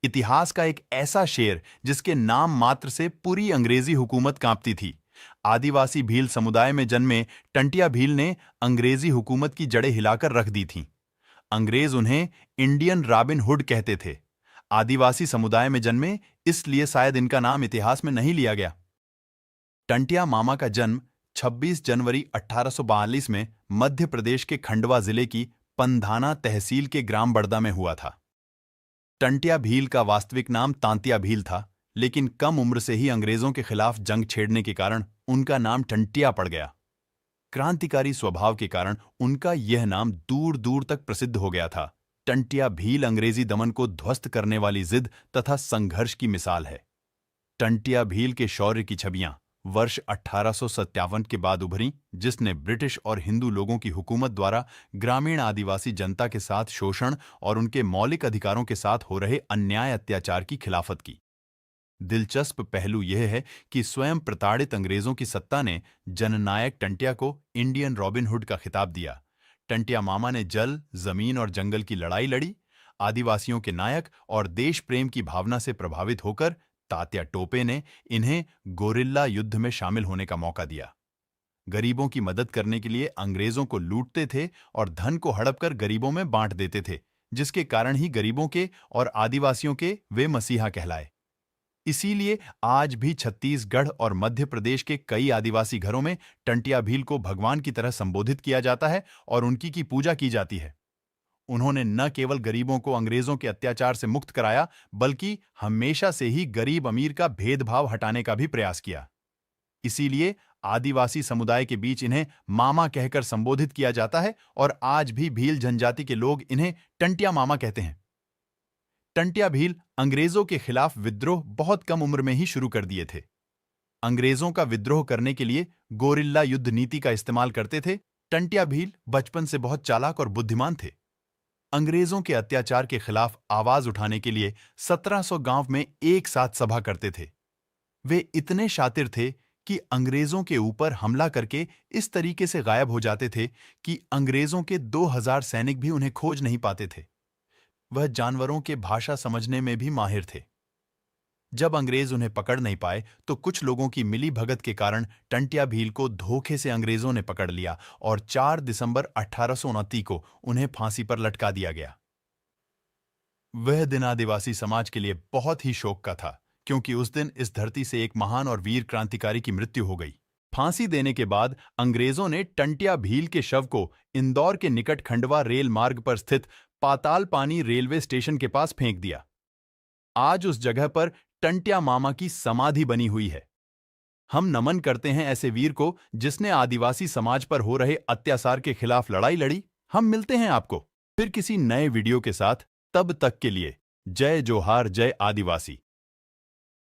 इतिहास का एक ऐसा शेर जिसके नाम मात्र से पूरी अंग्रेजी हुकूमत कांपती थी। आदिवासी भील समुदाय में जन्मे टंटिया भील ने अंग्रेजी हुकूमत की जड़ें हिलाकर रख दी थीं। अंग्रेज उन्हें इंडियन रॉबिन हुड कहते थे। आदिवासी समुदाय में जन्मे, इसलिए शायद इनका नाम इतिहास में नहीं लिया गया। टंटिया मामा का जन्म 26 जनवरी 1842 में मध्य प्रदेश के खंडवा जिले की पंधाना तहसील के ग्राम बड़दा में हुआ था। टंटिया भील का वास्तविक नाम तांतिया भील था, लेकिन कम उम्र से ही अंग्रेजों के खिलाफ जंग छेड़ने के कारण उनका नाम टंटिया पड़ गया। क्रांतिकारी स्वभाव के कारण उनका यह नाम दूर दूर तक प्रसिद्ध हो गया था। टंटिया भील अंग्रेजी दमन को ध्वस्त करने वाली जिद तथा संघर्ष की मिसाल है। टंटिया भील के शौर्य की छवियां वर्ष 1857 के बाद उभरी, जिसने ब्रिटिश और हिंदू लोगों की हुकूमत द्वारा ग्रामीण आदिवासी जनता के साथ शोषण और उनके मौलिक अधिकारों के साथ हो रहे अन्याय अत्याचार की खिलाफत की। दिलचस्प पहलू यह है कि स्वयं प्रताड़ित अंग्रेजों की सत्ता ने जननायक टंटिया को इंडियन रॉबिन हुड का खिताब दिया। टंटिया मामा ने जल, जमीन और जंगल की लड़ाई लड़ी। आदिवासियों के नायक और देश प्रेम की भावना से प्रभावित होकर तात्या टोपे ने इन्हें गोरिल्ला युद्ध में शामिल होने का मौका दिया। गरीबों की मदद करने के लिए अंग्रेजों को लूटते थे और धन को हड़प कर गरीबों में बांट देते थे, जिसके कारण ही गरीबों के और आदिवासियों के वे मसीहा कहलाए। इसीलिए आज भी छत्तीसगढ़ और मध्य प्रदेश के कई आदिवासी घरों में टंटिया भील को भगवान की तरह संबोधित किया जाता है और उनकी की पूजा की जाती है। उन्होंने न केवल गरीबों को अंग्रेजों के अत्याचार से मुक्त कराया, बल्कि हमेशा से ही गरीब अमीर का भेदभाव हटाने का भी प्रयास किया। इसीलिए आदिवासी समुदाय के बीच इन्हें मामा कहकर संबोधित किया जाता है और आज भी भील जनजाति के लोग इन्हें टंटिया मामा कहते हैं। टंटिया भील अंग्रेजों के खिलाफ विद्रोह बहुत कम उम्र में ही शुरू कर दिए थे। अंग्रेजों का विद्रोह करने के लिए गोरिल्ला युद्ध नीति का इस्तेमाल करते थे। टंटिया भील बचपन से बहुत चालाक और बुद्धिमान थे। अंग्रेजों के अत्याचार के खिलाफ आवाज उठाने के लिए 1700 गांव में एक साथ सभा करते थे। वे इतने शातिर थे कि अंग्रेजों के ऊपर हमला करके इस तरीके से गायब हो जाते थे कि अंग्रेजों के 2000 सैनिक भी उन्हें खोज नहीं पाते थे। वह जानवरों के भाषा समझने में भी माहिर थे। जब अंग्रेज उन्हें पकड़ नहीं पाए तो कुछ लोगों की मिली भगत के कारण टंटिया भील को धोखे से अंग्रेजों ने पकड़ लिया और 4 दिसंबर 1829 को उन्हें फांसी पर लटका दिया गया। वह दिन आदिवासी समाज के लिए बहुत ही शोक का था, क्योंकि उस दिन इस धरती से एक महान और वीर क्रांतिकारी की मृत्यु हो गई। फांसी देने के बाद अंग्रेजों ने टंटिया भील के शव को इंदौर के निकट खंडवा रेल मार्ग पर स्थित पाताल पानी रेलवे स्टेशन के पास फेंक दिया। आज उस जगह पर टंटिया मामा की समाधि बनी हुई है। हम नमन करते हैं ऐसे वीर को जिसने आदिवासी समाज पर हो रहे अत्याचार के खिलाफ लड़ाई लड़ी। हम मिलते हैं आपको फिर किसी नए वीडियो के साथ। तब तक के लिए जय जोहार, जय आदिवासी।